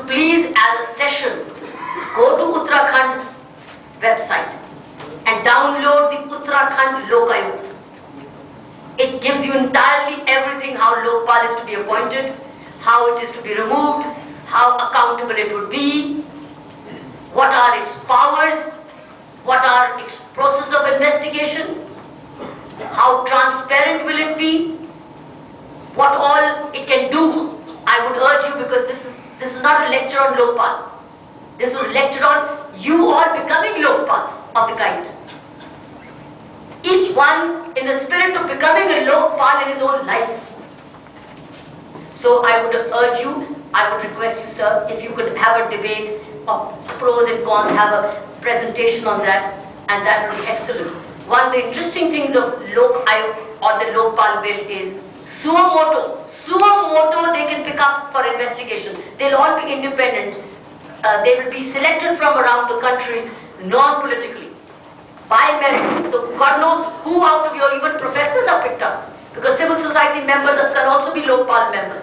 please, as a session, go to Uttarakhand website and download the Uttarakhand Lokayukt. It gives you entirely everything how Lokpal is to be appointed, how it is to be removed, how accountable it would be, what are its powers, what are its process of investigation, how transparent will it be, what all it can do. I would urge you, because this is not a lecture on Lokpal. This was a lecture on you all becoming Lokpals of the kind. Each one in the spirit of becoming a Lokpal in his own life. So I would urge you, I would request you, sir, if you could have a debate of pros and cons, have a presentation on that, and that would be excellent. One of the interesting things of Lok Ayuk or the Lokpal bill is suo moto. Suo moto they can pick up for investigation. They'll all be independent. They will be selected from around the country, non-politically, by merit. So God knows who out of your even professors are picked up, because civil society members can also be Lokpal members.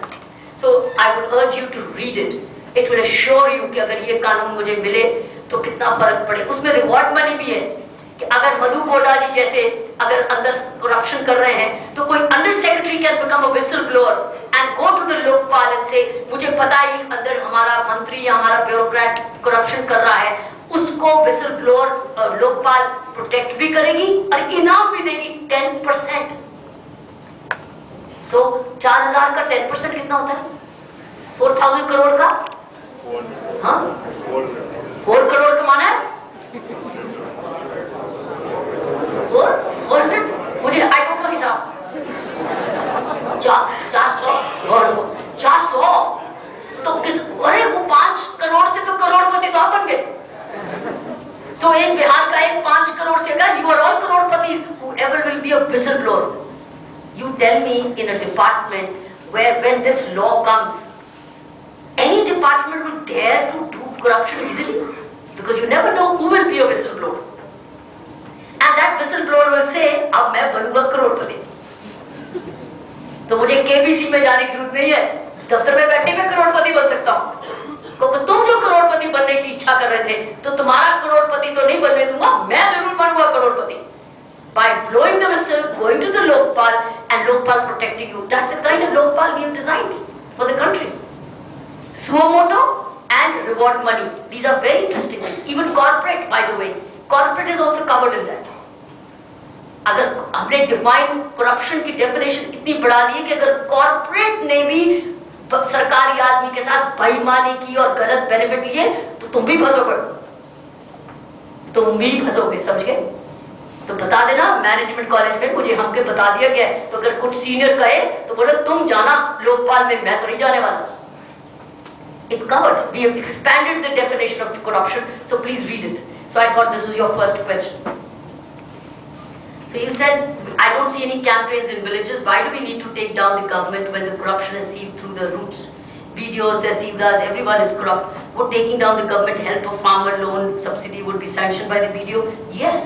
So I would urge you to read it. It will assure you कि अगर ये कानून मुझे मिले तो कितना फर्क पड़े. उसमें रिवॉर्ड मनी भी है कि अगर मधु कोटा जी जैसे अगर अंदर करप्शन कर रहे हैं तो कोई under secretary can become a whistle blower and go to the Lokpal and say मुझे पता है अंदर हमारा मंत्री या हमारा ब्यूरोक्रेट करप्शन कर रहा है, उसको विसल ब्लोअर लोकपाल प्रोटेक्ट भी करेगी और इनाम भी देगी 10%. सो 4000 का 10% कितना होता है? 4000 करोड़ का? हाँ? 4 करोड़ का माना है? 400? मुझे आई डोंट नो हिसाब. 400 तो अरे वो 5 करोड़ से तो करोड़पति तो आप बन गए. सो एक बिहार का एक 5 करोड़ से अगर you are all crorepati, whoever will be a whistleblower. You tell me in a department where when this law comes, any department will dare to do corruption easily, because you never know who will be a whistleblower. And that whistleblower will say, अब मैं बनूंगा करोड़पति. तो मुझे KBC में जाने की जरूरत नहीं है, दफ्तर में बैठे मैं करोड़पति बन सकता हूँ. क्योंकि तुम जो करोड़पति बनने की इच्छा कर रहे थे, तो तुम्हारा करोड़पति तो नहीं बनने दूंगा, मैं जरूर बनूंगा करोड़पति. By blowing the whistle, going to the Lokpal and Lokpal protecting you. That's the kind of Lokpal we have designed for the country. Suo moto and reward money. These are very interesting things. Even corporate, by the way. Corporate is also covered in that. अगर हमने define corruption की definition इतनी बढ़ा दी है कि अगर corporate ने भी सरकारी आदमी के साथ बेईमानी की और गलत benefit लिए, तो तुम भी फंसोगे. तुम भी फंसोगे, समझ गए? तो बता देना मैनेजमेंट कॉलेज में मुझे हमके बता दिया गया, तो अगर कुछ सीनियर कहे तो बोले तुम जाना लोकपाल में, मैं तो नहीं जाने वाला. It's covered. We have expanded the definition of corruption, so please read it. So I thought this was your first question. So you said, I don't see any campaigns in villages. Why do we need to take down the government when the corruption is seeped through the roots? BDOs, tehsildars, everyone is corrupt. Would taking down the government help a farmer loan subsidy would be sanctioned by the BDO? Yes.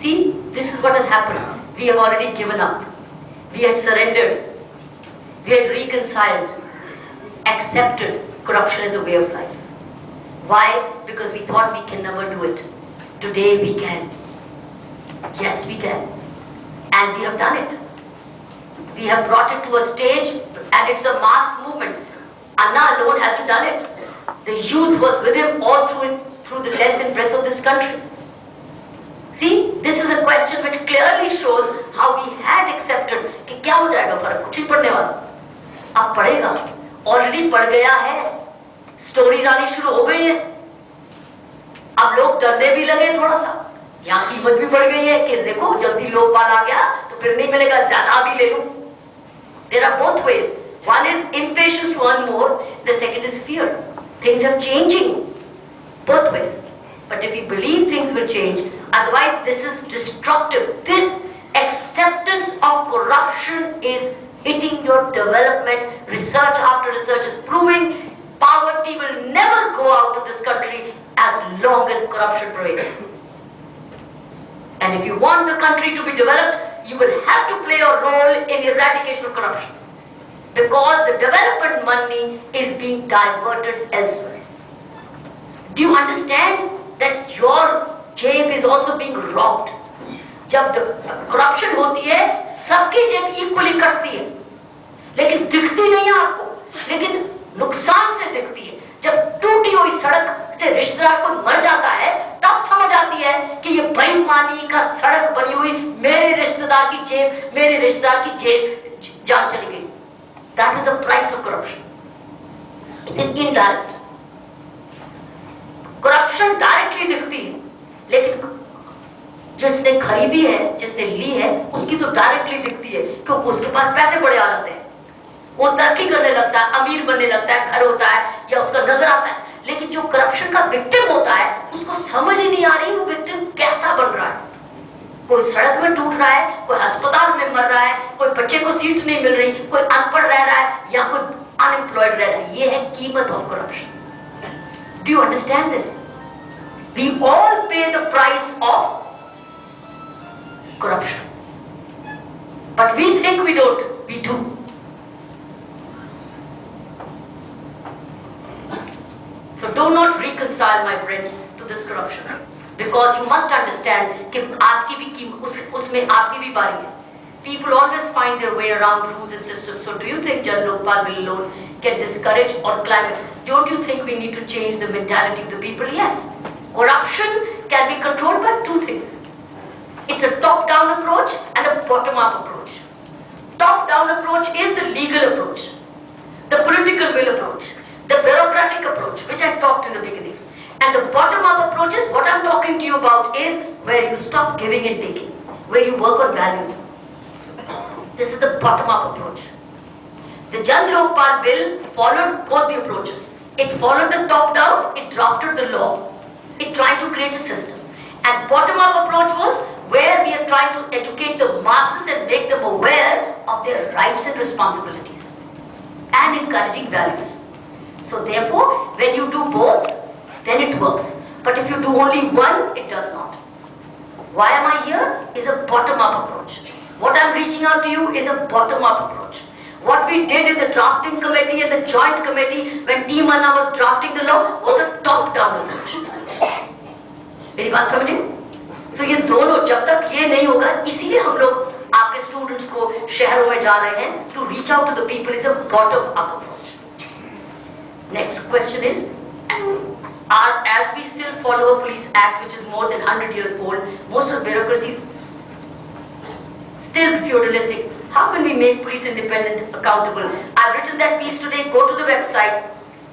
See, this is what has happened. We have already given up. We had surrendered. We had reconciled, accepted corruption as a way of life. Why? Because we thought we can never do it. Today we can. Yes, we can. And we have done it. We have brought it to a stage, and it's a mass movement. Anna alone hasn't done it. The youth was with him all through the length and breadth of this country. See, this is a question which clearly shows how we had accepted कि क्या हो जाएगा फर्क, कुछ ही पढ़ने वाला. अब पढ़ेगा, ऑलरेडी पढ़ गया है, स्टोरीज आनी शुरू हो गई है. अब लोग डरने भी लगे थोड़ा सा, यहाँ की हिम्मत भी बढ़ गई है कि देखो जल्दी लोकपाल आ गया तो फिर नहीं मिलेगा, ज्यादा भी ले लूं. There are both ways. One is impatience to earn more, the second is fear. Things are changing, both ways. But if we believe things will change, otherwise this is destructive. This acceptance of corruption is hitting your development. Research after research is proving poverty will never go out of this country as long as corruption prevails. And if you want the country to be developed, you will have to play a role in eradication of corruption. because the development money is being diverted elsewhere. Do you understand that your जेब is also being robbed? जब corruption होती है सबकी जेब equally कटती है, लेकिन दिखती नहीं है आपको, लेकिन नुकसान से दिखती है। जब टूटी हुई सड़क से रिश्तेदार को मर जाता है तब समझ आती है कि ये बेईमानी का सड़क बनी हुई, मेरे रिश्तेदार की जेब जान चली गई। That is the price of corruption. It's an indirect. Corruption directly दिखती है, लेकिन जिसने खरीदी है, जिसने ली है, उसकी तो डायरेक्टली दिखती है क्योंकि उसके पास पैसे बड़े आ जाते हैं, वो तरक्की करने लगता है, अमीर बनने लगता है, घर होता है या उसका नजर आता है। लेकिन जो करप्शन का विक्टिम होता है उसको समझ ही नहीं आ रही वो विक्टिम कैसा बन रहा है। कोई सड़क में टूट रहा है, कोई अस्पताल में मर रहा है, कोई बच्चे को सीट नहीं मिल रही, कोई अनपढ़ रह रहा है या कोई अनएम्प्लॉयड रह रहा है। ये है कीमत of corruption. Do you understand this? We all pay the price of corruption, but we think we don't. We do. So do not reconcile, my friends, to this corruption, because you must understand कि आपकी भी उसमें आपकी भी बारी है। People always find their way around rules and systems. So do you think Jan Lokpal bill alone can discourage or climate? Don't you think we need to change the mentality of the people? Yes. Corruption can be controlled by two things. It's a top-down approach and a bottom-up approach. Top-down approach is the legal approach, the political will approach, the bureaucratic approach, which I talked in the beginning. And the bottom-up approach is what I'm talking to you about, is where you stop giving and taking, where you work on values. This is the bottom-up approach. The Jan Lokpal bill followed both the approaches. It followed the top-down, it drafted the law, it tried to create a system. And bottom-up approach was where we are trying to educate the masses and make them aware of their rights and responsibilities and encouraging values. So therefore, when you do both, then it works. But if you do only one, it does not. Why am I here? Is a bottom-up approach. What I'm reaching out to you is a bottom-up approach. What we did in the drafting committee and the joint committee when Team Anna was drafting the law was a top-down approach. मेरी बात समझे? So ये दोनों, जब तक ये नहीं होगा, इसीलिए हम लोग आपके स्टूडेंट्स को शहरों में जा रहे हैं to reach out to the people is a bottom-up approach. Next question is, as we still follow a police act which is more than 100 years old, most of the bureaucracies still feudalistic. How can we make police independent, accountable? I've written that piece today. Go to the website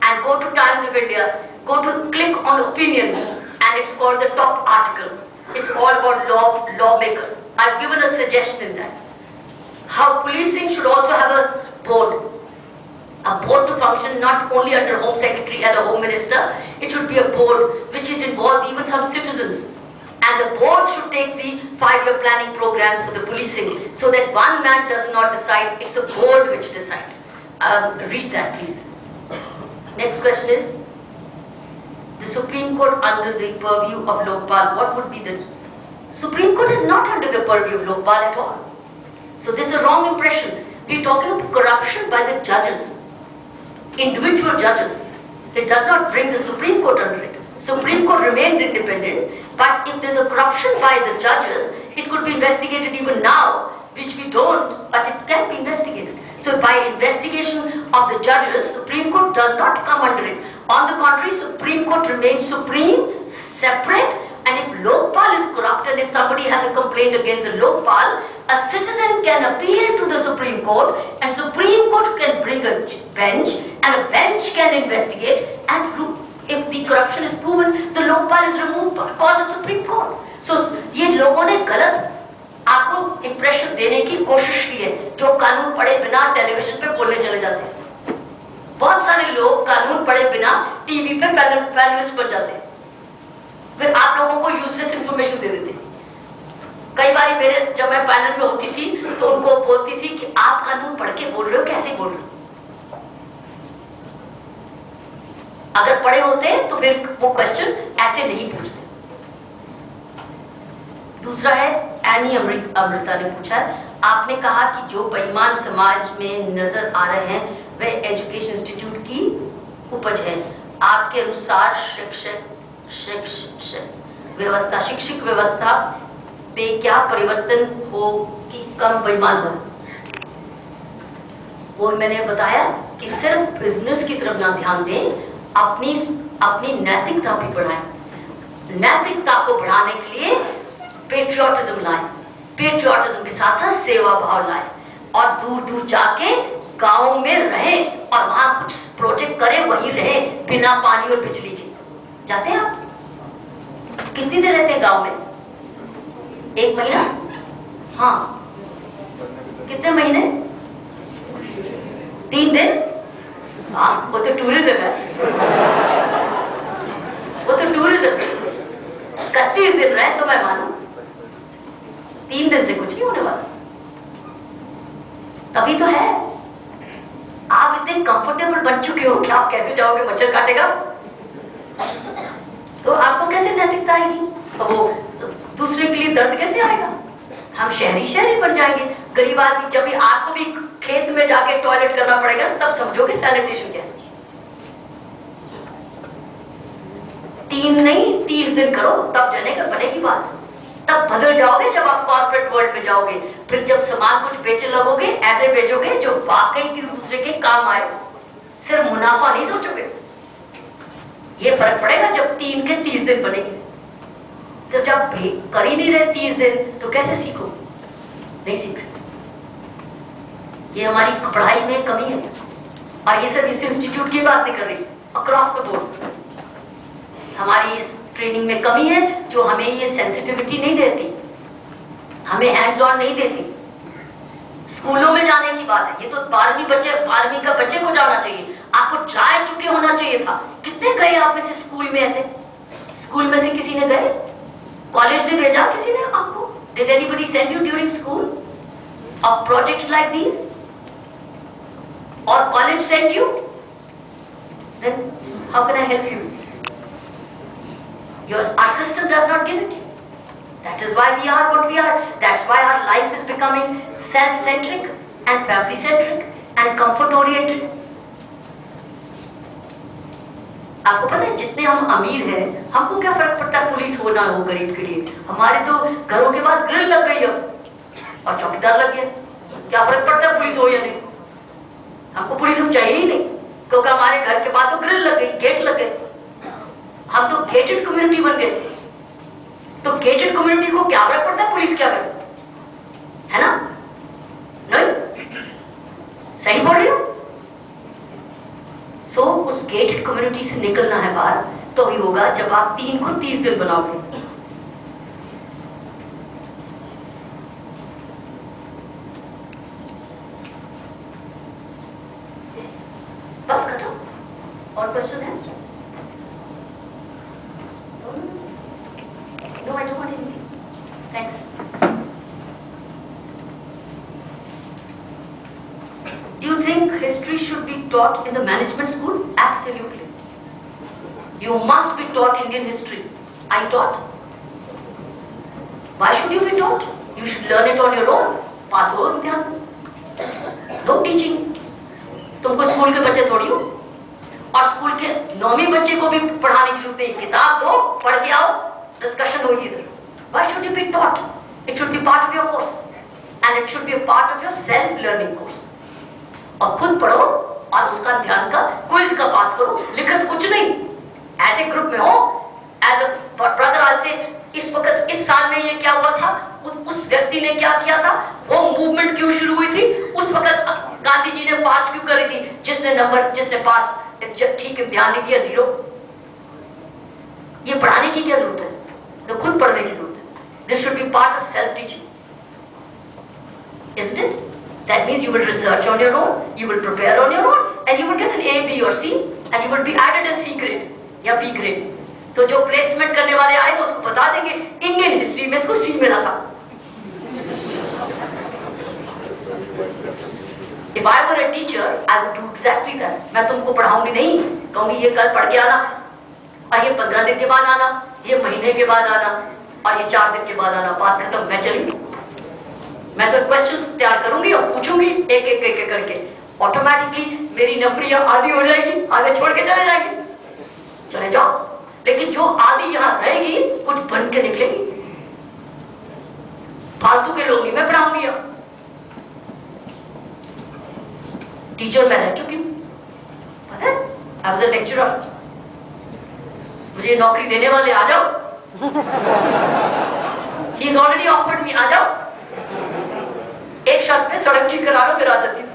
and go to Times of India. Go to click on opinion, and it's called the top article. It's all about lawmakers. I've given a suggestion in that. How policing should also have a board. A board to function not only under Home Secretary and a Home Minister. It should be a board which it involves even some citizens. And the board should take the 5-year planning programs for the policing so that one man does not decide, it's the board which decides. Read that, please. Next question is, the Supreme Court under the purview of Lokpal, what would be the... Supreme Court is not under the purview of Lokpal at all. So this is a wrong impression. We're talking of corruption by the judges, individual judges. It does not bring the Supreme Court under it. Supreme Court remains independent, but if there's a corruption by the judges, it could be investigated even now, which we don't, but it can be investigated. So by investigation of the judges, Supreme Court does not come under it. On the contrary, Supreme Court remains supreme, separate, and if Lokpal is corrupt and if somebody has a complaint against the Lokpal, a citizen can appeal to the Supreme Court and Supreme Court can bring a bench and a bench can investigate, and if the corruption is proven, the Lokpal is removed because of Supreme Court. So ये लोगों ने गलत आपको impression देने की कोशिश की है, जो कानून पढ़े बिना टेलीविजन पे बोलने चले जाते हैं। बहुत सारे लोग कानून पढ़े बिना टीवी पे पैनलिस्ट बन जाते हैं, फिर आप लोगों को यूजलेस इंफॉर्मेशन दे देते हैं। कई बार मेरे जब मैं पैनल में होती थी तो उनको बोलती थी कि आप कानून पढ़ के बोल रहे हो, कैसे बोल रहे हो? अगर पढ़े होते तो फिर वो क्वेश्चन ऐसे नहीं पूछते। दूसरा है, एनी अमृता ने पूछा है, आपने कहा कि जो बेईमान समाज में नजर आ रहे हैं वे एजुकेशन इंस्टीट्यूट की उपज है। आपके अनुसार शिक्षक व्यवस्था पे क्या परिवर्तन हो कि कम बेईमान हो? और मैंने बताया कि सिर्फ बिजनेस की तरफ ना ध्यान दें, अपनी नैतिकता भी बढ़ाएं। नैतिकता को बढ़ाने के लिए पेट्रियोटिज्म लाएं, पेट्रियोटिज्म के साथ साथ सेवा भाव लाएं और दूर दूर जाके गाँव में रहें और वहां कुछ प्रोजेक्ट करें, वहीं रहे बिना पानी और बिजली के। जाते हैं आप? कितनी देर रहते हैं गाँव में? 1 महीना? हाँ। कितने महीने? 3 दिन? हाँ, वो तो टूरिज्म है, वो तो टूरिज्म। 31 दिन रहे तो मैं मानू, 3 दिन से कुछ नहीं होने वाला। तभी तो है आप इतने कंफर्टेबल बन चुके हो कि आप कैसे जाओगे मच्छर काटेगा? तो आपको कैसे नैतिकता आएगी? तो वो दूसरे के लिए दर्द कैसे आएगा? हम शहरी बन जाएंगे। गरीब आदमी जब भी आपको भी खेत में जाके टॉयलेट करना पड़ेगा तब समझोगे सैनिटेशन क्या है। 3 नहीं 30 दिन करो तब जानेगा बनेगी बात। तब बदल जाओगे जब आप कॉर्पोरेट वर्ल्ड में जाओगे। फिर जब सामान कुछ बेचने लगोगे ऐसे बेचोगे जो वाकई एक दूसरे के काम आए, सिर्फ मुनाफा नहीं सोचोगे। ये फर्क पड़ेगा जब 3 के 30 दिन बनेंगे। जब आप कर ही नहीं रहे 30 दिन तो कैसे सीखो? नहीं सीख सकते। ये हमारी पढ़ाई में कमी है। और ये सब इस इंस्टीट्यूट की बात नहीं कर रही, अक्रॉस द बोर्ड हमारी इस ट्रेनिंग में कमी है जो हमें ये सेंसिटिविटी नहीं देती, हमें हैंड्स ऑन नहीं देती। स्कूलों में जाने की बात है, ये तो 12वीं का बच्चे को जाना चाहिए। आपको जा चुके होना चाहिए था। कितने गए आप में से स्कूल में? ऐसे स्कूल में से किसी ने गए? कॉलेज ने भेजा किसी ने आपको? Did anybody send you during school of projects like these? Or college sent you? Then how can I help you? Our system does not give it. That is why we are what we are. That's why our life is becoming self-centric and family-centric and comfort-oriented. आपको पता है जितने हम अमीर हैं हमको क्या फर्क पड़ता है पुलिस होना हो गरीब के लिए? हमारे तो घरों के बाद ग्रिल लग गई अब और चौकीदार लग गया। क्या फर्क पड़ता है पुलिस हो या नहीं? हमको पुलिस हम चाहिए ही नहीं क्योंकि हमारे घर के बाद तो ग्रिल लग गई, गेट लग गए। हम तो गेटेड कम्युनिटी बन गए। तो गेटेड कम्युनिटी को क्या फर्क पड़ता है पुलिस क्या करे? है ना? नहीं सही बोल रही हो? सो उस गेटेड कम्युनिटी से निकलना है बाहर, तो भी होगा जब आप 3 को 30 दिन बनाओगे। बस खत्म। और क्वेश्चन है? No I don't want anything. Thanks. Do you think history should be taught in the management school? Absolutely. You must be taught Indian history. Are you taught? Why should you be taught? You should learn it on your own. Pass हो इम्तिहान। No teaching. तुमको school के बच्चे थोड़ी हो और school के 9वीं बच्चे को भी पढ़ाने की जरूरत नहीं। किताब दो, पढ़ के आओ, डिस्कशन होगी इधर। Why should you be taught? It should be part of your course and it should be a part of your self-learning course. और खुद पढ़ो और उसका ध्यान का क्विज का पास करो। लिखत कुछ नहीं, ऐसे ग्रुप में हो एज अ ब्रदर। आज से इस वक्त इस साल में ये क्या हुआ था, उस व्यक्ति ने क्या किया था, वो मूवमेंट क्यों शुरू हुई थी, उस वक्त गांधी जी ने पास क्यों करी थी, जिसने पास ठीक इम्तिहान नहीं दिया 0। ये पढ़ाने की क्या जरूरत है? तो खुद पढ़ने की जरूरत है। This should be part of self teaching, isn't it? That means you will research on your own, you will prepare on your own, and you will get an A, B or C, and you will be added as C grade या B grade. तो जो placement करने वाले आए वो उसको बता देंगे इंडियन हिस्ट्री में इसको C मिला था। If I were a teacher, I would do exactly that. मैं तुमको पढ़ाऊंगी नहीं, कहूंगी ये कल पढ़ के आना और ये 15 दिन के बाद आना, ये महीने के बाद आना और ये 4 दिन के बाद आना। बात खत्म, मैं चली। मैं तो क्वेश्चन तैयार करूंगी और पूछूंगी एक एक एक करके, ऑटोमेटिकली मेरी नफरियां आधी हो जाएगी, आधे छोड़ के चले जाएंगे, चले जाओ। लेकिन जो आधी यहां रहेगी कुछ बन के निकलेगी। फालतू के लोग नहीं मैं पढ़ाऊंगी। अब टीचर मैं रह चुकी हूं, पता है, आई वाज अ लेक्चरर। मुझे नौकरी देने वाले आ जाओ, he is already offered me, आ जाओ, एक शर्त पे सड़क ठीक करा लो, फिर आ जाती हूँ।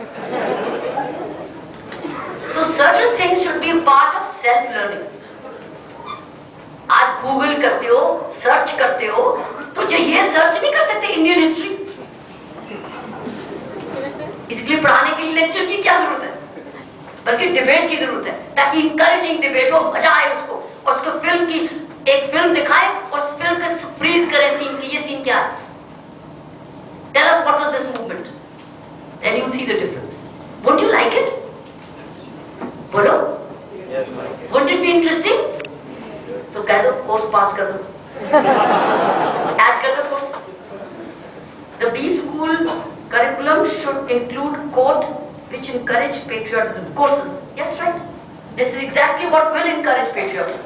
So certain things should be a part of self learning. आज गूगल करते हो, सर्च करते हो, तो जो ये सर्च नहीं कर सकते इंडियन हिस्ट्री, इसलिए पढ़ाने के लिए लेक्चर की क्या जरूरत है, बल्कि डिबेट की जरूरत है, ताकि इंकरेजिंग डिबेट हो, मजा आए उसको, और उसको फिल्म की एक फिल्म दिखाए और उस फिल्म को फ्रीज करे सीन की, ये सीन क्या है, tell us what was this movement, then you'll see the difference. Won't you like it? बोलो, won't it be interesting? तो कह दो कोर्स पास कर दो, ऐड कर दो course. The B school curriculum should include quote which encourage patriotism courses. Yes, right. This is exactly what will encourage patriotism,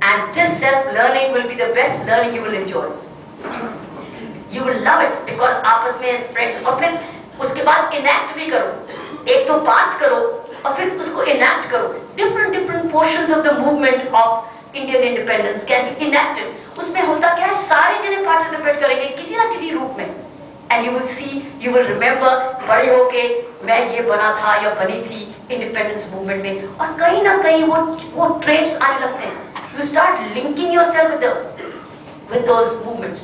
and this self-learning will be the best learning you will enjoy. You will love it because आपस में spread, और फिर उसके बाद enact भी करो, एक तो पास करो और फिर उसको enact करो। different portions of the movement of Indian independence can be enacted. उसमें होता क्या है, सारे जने participate करेंगे किसी ना किसी रूप में, and you will see, you will remember, बड़े होके मैं ये बना था या बनी थी independence movement में, और कहीं ना कहीं वो traits आने लगते हैं। You start linking yourself with those movements.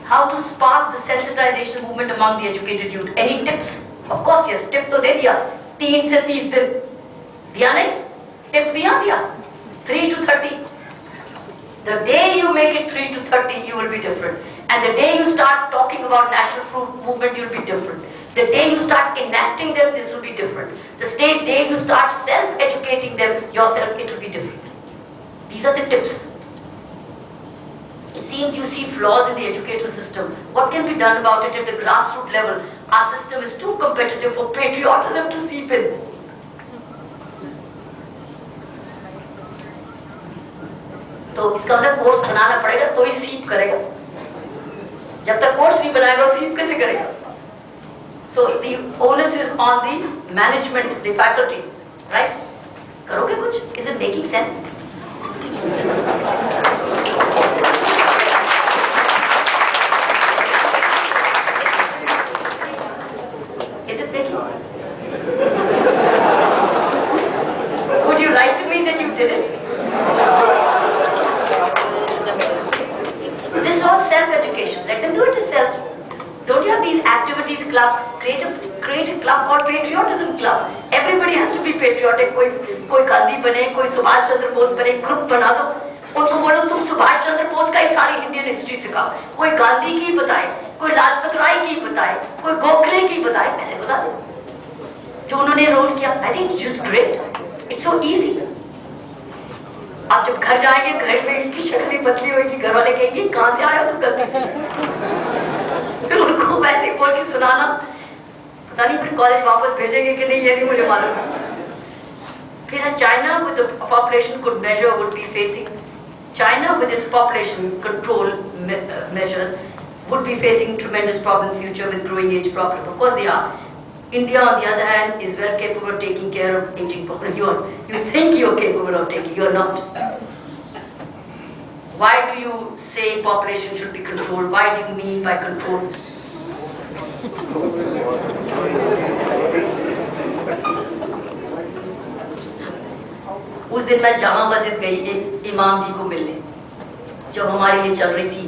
How to spark the sensitization movement among the educated youth? Any tips? Of course, yes. Tip तो दे दिया, 3 से 30 दिन दिया नहीं, tip दिया 3 to 30. The day you make it 3 to 30, you will be different. And the day you start talking about national fruit movement, you will be different. The day you start enacting them, this will be different. The day you start self-educating them yourself, it will be different. These are the tips. It seems you see flaws in the educational system. What can be done about it at the grassroots level? Our system is too competitive for patriotism to seep in. तो इसका मतलब course बनाना पड़ेगा तो ही सीप करेगा, जब तक course नहीं बनाएगा वो सीप कैसे करेगा? So the onus is on the management, the faculty, right? करोगे कुछ? Is it making sense? Is it making? Would you write to me that you did it? This is all self-education. Let them do it themselves. Don't you have these activities club? Create a club called Patriotism Club. Everybody has to be patriotic. कोई गांधी बने, कोई सुभाष चंद्र बोस बने, group बना दो। उनको बोलो तुम सुभाष चंद्र बोस का ही सारी इंडियन हिस्ट्री सिखाओ। कोई गांधी की बताए, कोई लाजपत राय की बताए, कोई गोखले की बताए, ऐसे बता दो जो उन्होंने रोल किया। I think it's just great. It's so easy. आप जब घर जाएंगे, घर में इनकी शक्ल बदली होगी, घर वाले कहेंगे कहां से आया तू गलती से, फिर उनको वैसे बोल के सुनाना, पता नहीं फिर कॉलेज वापस भेजेंगे कि नहीं, ये नहीं मुझे मालूम। फिर China with the population could measure would be facing, China with its population control measures would be facing tremendous problem in future with growing age problem. Of course they are. India on the other hand is well capable of taking care of aging population. You think you're capable of taking, you're not. Why do you say population should be controlled? Why do you mean by control? उस दिन मैं जामा मस्जिद गई एक इमाम जी को मिलने, जब हमारी ये चल रही थी।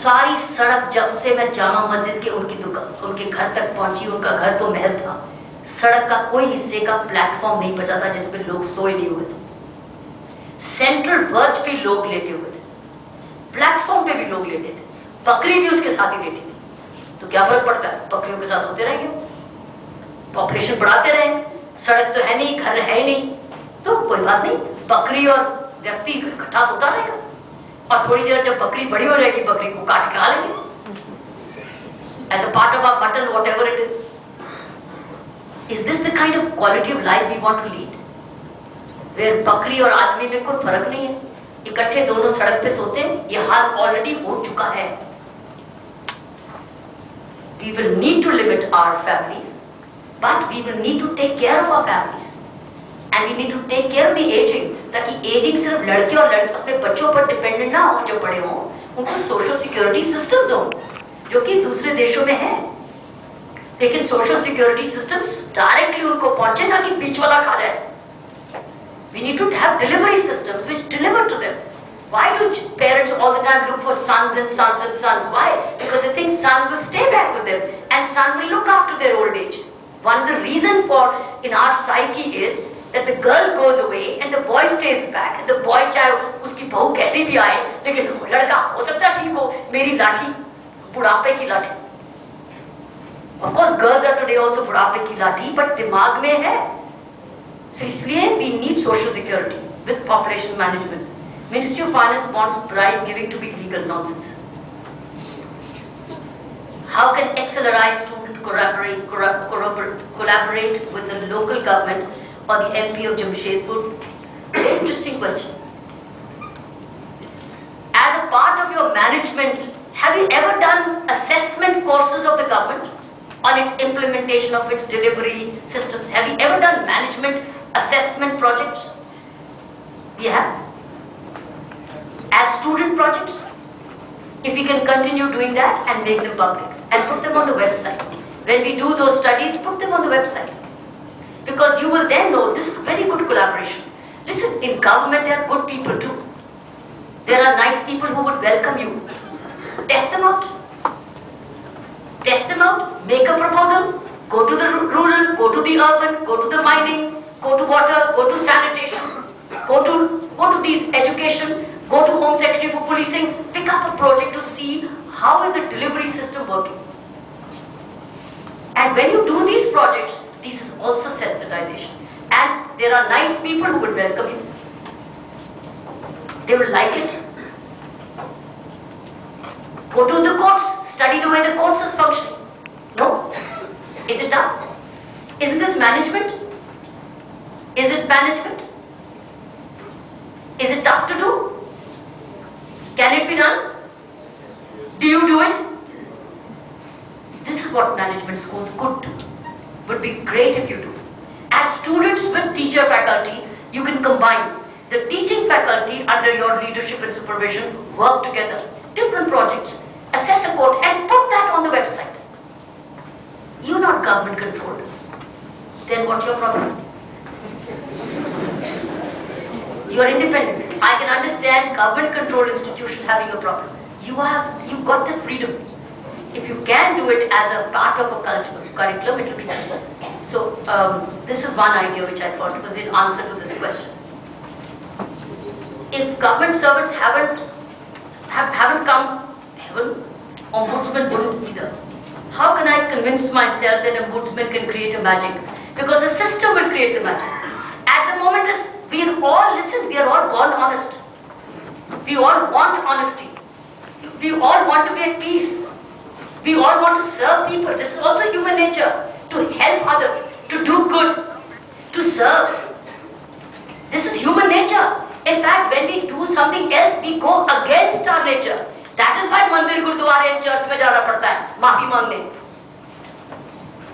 सारी सड़क जब से मैं जामा मस्जिद के उनकी दुकान, उनके घर तक पहुंची, उनका घर तो महल था, सड़क का कोई हिस्से का प्लेटफॉर्म नहीं बचा था जिसमें लोग सोए नहीं हुए थे। सेंट्रल वर्च पे लोग लेटे हुए थे, प्लेटफॉर्म पे भी लोग लेटे थे, बकरी भी उसके साथ ही लेटी थी। तो क्या फर्क पड़ता है, बकरियों के साथ होते रहेंगे, पॉपुलेशन बढ़ाते रहें, सड़क तो है नहीं, घर है नहीं, तो कोई बात नहीं, बकरी और व्यक्ति इकट्ठा सोता रहेगा, और थोड़ी देर जब बकरी बड़ी हो जाएगी, बकरी को काट के खा लेंगे। as a part of our mutton, whatever it is. Is this the kind of quality of life we want to lead? Where बकरी और आदमी में कोई फर्क नहीं है, इकट्ठे दोनों सड़क पे सोते हैं, ये हाल ऑलरेडी हो चुका है. We will need to limit our families, but we will need to take care of our families, and we need to take care of the aging, ताकि aging सिर्फ लड़के और अपने बच्चों पर डिपेंडेंट ना हो जो बड़े हों, उनको सोशल सिक्योरिटी सिस्टम्स हों, जो कि दूसरे देशों में है. लेकिन सोशल सिक्योरिटी सिस्टम्स डायरेक्टली उनको पहुंचे ना कि बीच वाला खा जाए. We need to have delivery systems which deliver to them. Why do parents all the time look for sons and sons and sons? Why? Because they think son will stay back with them and son will look after their old age. One of the reasons for in our psyche is that the girl goes away and the boy stays back. And the boy चाहे उसकी बहू कैसी भी आए, लेकिन लड़का हो सकता ठीक हो, मेरी लाठी बुढ़ापे की लाठी. Of course, girls are today also बुढ़ापे की लाठी, but दिमाग में है. So इसलिए we need social security with population management. Ministry of Finance wants bribe giving to be legal. Nonsense. How can XLRI student collaborate with the local government or the MP of Jamshedpur? Very interesting question. As a part of your management, have you ever done assessment courses of the government on its implementation of its delivery systems? Have you ever done management assessment projects? We have. As student projects, if we can continue doing that and make them public and put them on the website. When we do those studies, put them on the website. Because you will then know this is very good collaboration. Listen, in government there are good people too. There are nice people who would welcome you. Test them out. Test them out, make a proposal, go to the rural, go to the urban, go to the mining, go to water, go to sanitation, go to these education, go to Home Secretary for policing, pick up a project to see how is the delivery system working. And when you do these projects, this is also sensitization. And there are nice people who will welcome you. They will like it. Go to the courts, study the way the courts is functioning. No? Is it done? Isn't this management? Is it management? Is it tough to do? Can it be done? Do you do it? This is what management schools could do. Would be great if you do. As students with teacher faculty, you can combine the teaching faculty under your leadership and supervision, work together, different projects, assess a code and put that on the website. You're not government controlled. Then what's your problem? You are independent. I can understand government controlled institution having a problem. You've got the freedom. If you can do it as a part of a curriculum, it will be done. So this is one idea which I thought was in answer to this question. If government servants haven't come, heaven, ombudsman wouldn't either. How can I convince myself that ombudsman can create a magic? Because the system will create the magic. At the moment, we are all born honest. We all want honesty. We all want to be at peace. We all want to serve people. This is also human nature. To help others, to do good, to serve. This is human nature. In fact, when we do something else, we go against our nature. That is why मंदिर गुरुद्वारे and church में जाना पड़ता है, माफी मांगने.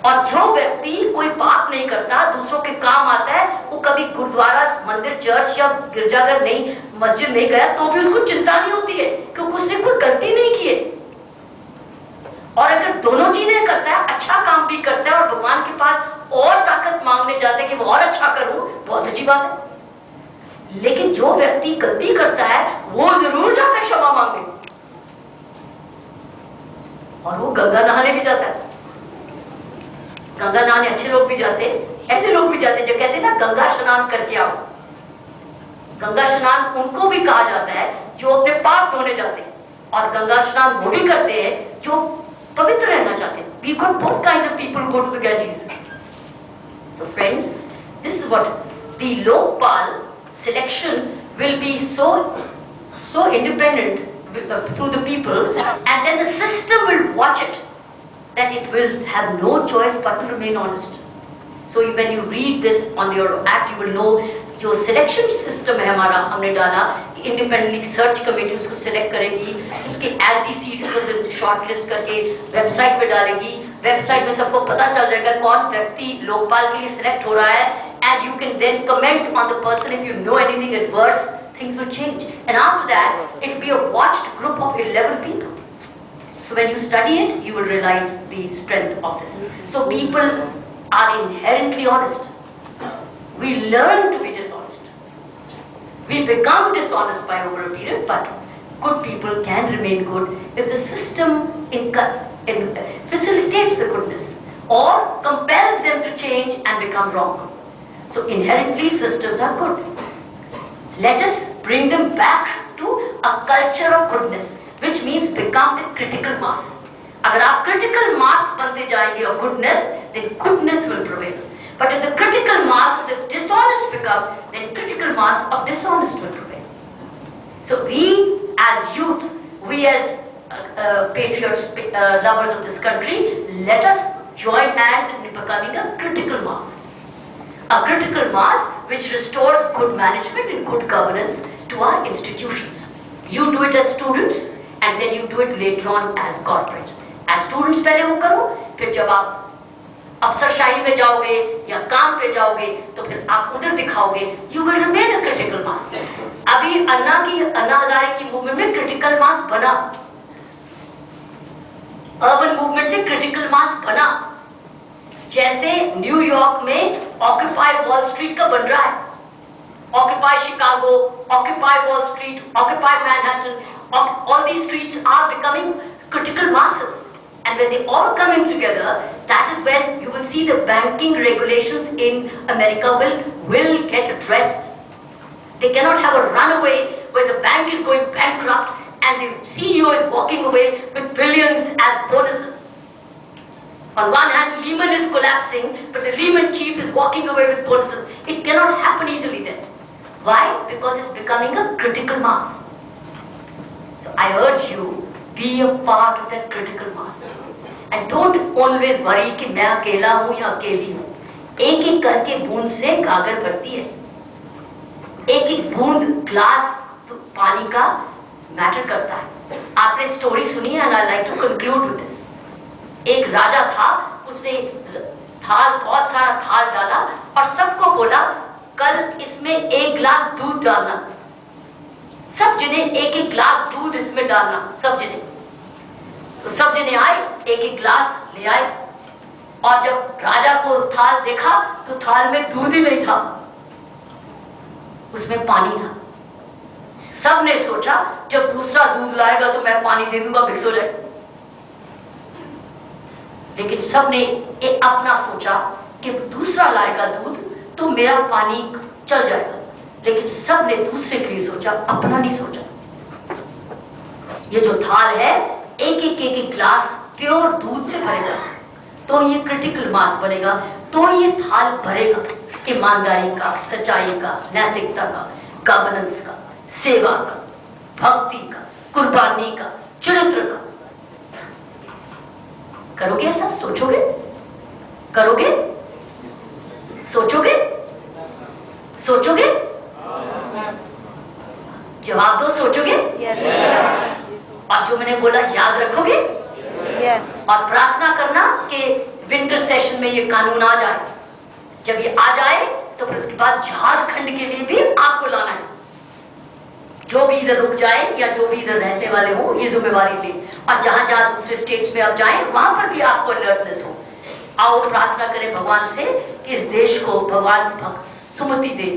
और जो व्यक्ति कोई पाप नहीं करता, दूसरों के काम आता है, वो कभी गुरुद्वारा, मंदिर, चर्च या गिरजाघर नहीं, मस्जिद नहीं गया, तो भी उसको चिंता नहीं होती है, क्योंकि उसने कोई गलती नहीं की है. और अगर दोनों चीजें करता है, अच्छा काम भी करता है और भगवान के पास और ताकत मांगने जाते हैं कि वो और अच्छा करूं, बहुत अच्छी बात है. लेकिन जो व्यक्ति गलती करता है, वो जरूर जाता है क्षमा मांगने. और वो गंगा नहाने भी जाता है. गंगा नहाने अच्छे लोग भी जाते हैं, ऐसे लोग भी जाते हैं जो कहते हैं ना गंगा स्नान करके आओ. गंगा स्नान उनको भी कहा जाता है जो अपने पाप धोने जाते हैं, और गंगा स्नान वो भी करते हैं जो पवित्र रहना चाहते हैं. We got both kinds of people who go to the Ganges. So friends, this is what the Lokpal selection will be so independent through the people, and then the system will watch it. that it will have no choice but to remain honest. So when you read this on your act, you will know जो selection system है हमारा, हमने डाला independently search committee उसको select करेगी, उसके एंटीसीड्स को shortlist करके वेबसाइट पे डालेगी, वेबसाइट में सबको पता चल जाएगा कौन व्यक्ति लोकपाल के लिए सिलेक्ट हो रहा है, and you can then comment on the person if you know anything adverse, things will change, and after that it will be a watched group of 11 people. So when you study it, you will realize the strength of this. So people are inherently honest. We learn to be dishonest. We become dishonest by over a period, but good people can remain good if the system facilitates the goodness or compels them to change and become wrong. So inherently systems are good. Let us bring them back to a culture of goodness, which means become the critical mass. अगर आप critical mass बनते जाएंगे of goodness, then goodness will prevail. But if the critical mass of the dishonest becomes, then critical mass of dishonest will prevail. So we as youth, we as patriots, lovers of this country, let us join hands in becoming a critical mass. A critical mass which restores good management and good governance to our institutions. You do it as students and then you do it later on as corporates. As students पहले वो करो, फिर जब आप अफसरशाही में जाओगे या काम पे जाओगे तो फिर आप उधर दिखाओगे, you will remain a critical mass. अभी अन्ना हजारे की मूवमेंट में critical mass बना, अर्बन मूवमेंट से critical mass बना, जैसे न्यूयॉर्क में ऑक्यूपाई वॉल स्ट्रीट का बन रहा है, occupy Chicago, occupy wall street, occupy Manhattan, all these streets are becoming critical masses, and when they all coming together, that is when you will see the banking regulations in America will get addressed. They cannot have a runaway where the bank is going bankrupt and the CEO is walking away with billions as bonuses. On one hand, Lehman is collapsing, but the Lehman chief is walking away with bonuses. It cannot happen easily then. Why? Because it's becoming a critical mass. So I urge you, be a part of that critical mass. And don't always worry कि मैं अकेला हूँ या अकेली हूँ. एक एक करके बूंद से गागर भरती है. एक एक बूंद ग्लास तो पानी का मैटर करता है. आपने स्टोरी सुनी है, and I like to conclude with this. एक राजा था, उसने बहुत सारा थाल डाला और सबको बोला कल इसमें एक गिलास दूध डालना. सब जने एक एक गिलास दूध इसमें डालना, सब जने. तो सब जने आए, एक एक गिलास ले आए, और जब राजा को थाल देखा तो थाल में दूध ही नहीं था, उसमें पानी था. सबने सोचा जब दूसरा दूध लाएगा तो मैं पानी दे दूंगा, मिक्स हो जाएगा. लेकिन सबने एक अपना सोचा कि दूसरा लाएगा दूध तो मेरा पानी चल जाएगा, लेकिन सबने दूसरे के लिए सोचा, अपना नहीं सोचा. ये जो थाल है एक एक ग्लास प्योर दूध से भरेगा तो ये क्रिटिकल मास बनेगा, तो ये थाल भरेगा ईमानदारी का, सच्चाई का, नैतिकता का, गवर्नेंस का, सेवा का, भक्ति का, कुर्बानी का, चरित्र का. करोगे ऐसा? सोचोगे? करोगे? सोचोगे? सोचोगे? जवाब दो, सोचोगे? और जो मैंने बोला याद रखोगे? और प्रार्थना करना कि विंटर सेशन में ये कानून आ जाए. जब ये आ जाए तो फिर उसके बाद झारखंड के लिए भी आपको लाना है. जो भी इधर रुक जाए या जो भी इधर रहने वाले हो, ये जिम्मेवारी ले, और जहां जहां दूसरे स्टेट्स में आप जाएं वहां पर भी आपको अलर्टनेस हो. आओ प्रार्थना करें भगवान से कि इस देश को भगवान भक्त सुमति दे,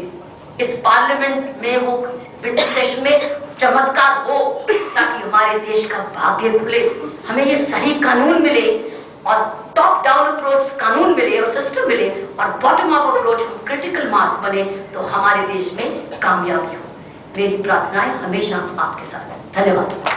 इस पार्लियामेंट में हो, विंटर सेशन में चमत्कार हो, ताकि हमारे देश का भाग्य खुले, हमें ये सही कानून मिले और टॉप डाउन अप्रोच कानून मिले और सिस्टम मिले, और bottom up approach critical mass बने तो हमारे देश में कामयाबी हो. मेरी प्रार्थनाएं हमेशा आपके साथ. धन्यवाद.